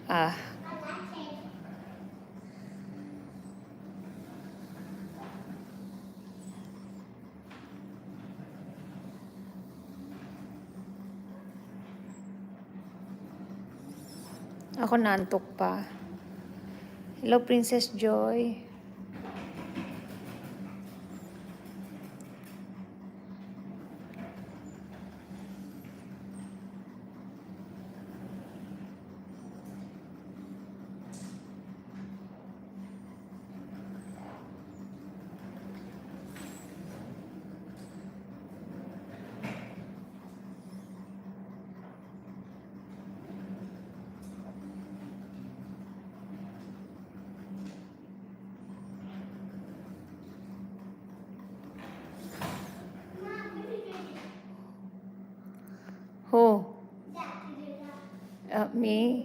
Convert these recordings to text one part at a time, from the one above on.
Ah. Ako nantok pa. Hello, Princess Joy. Who? Me?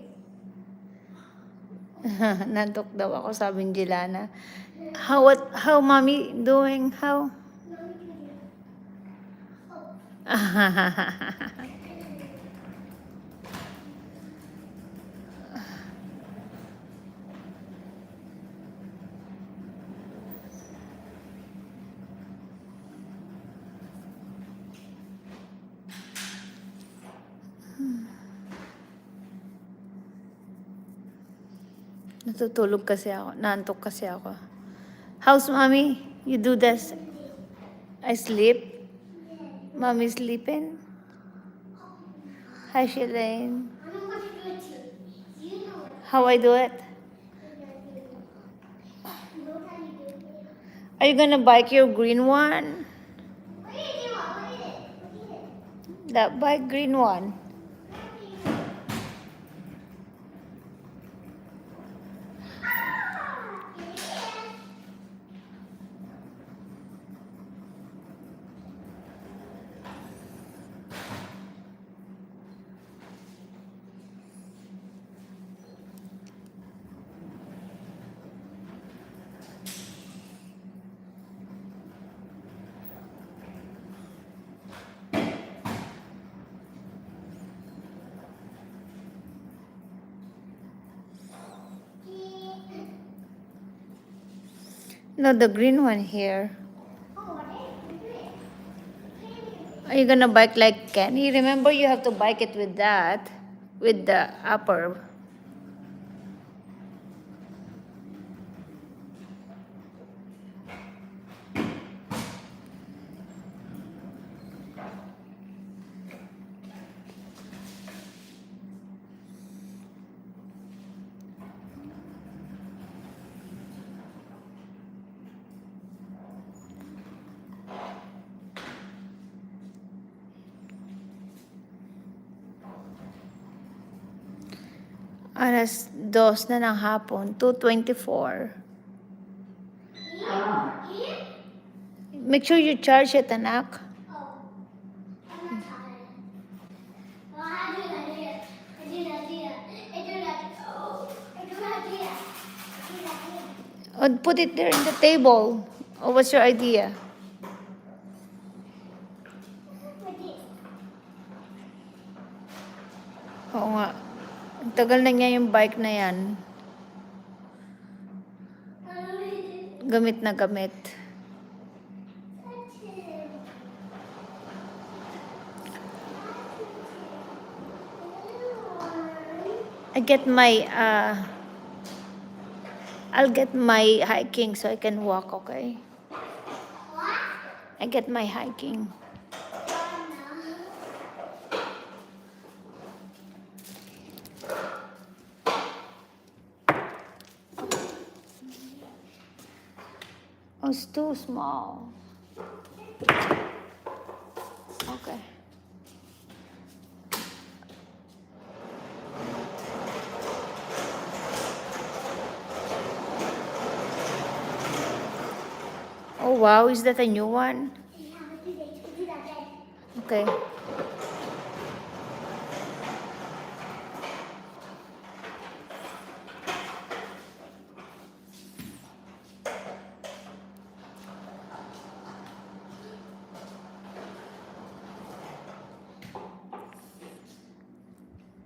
Nantok daw ako, sabi ni Jelana. How mommy doing? How? Natutulog kasi ako. Nantok kasi ako. How's mommy? You do this? I sleep? Mommy sleeping? Hi, Shalane. How I do it? Are you gonna bike your green one? That bike green one. No, the green one here. Are you gonna bike like Kenny? Remember, you have to bike it with that, with the upper. Alas 2 na ng hapon, 2:24. Make sure you charge it, anak. Or put it there in the table. Or what's your idea? Oo nga. Ang tagal na niya yung bike na yan. Gamit na gamit. I'll get my hiking so I can walk, okay? I get my hiking. Oh, it's too small. Okay. Oh wow, is that a new one? Okay.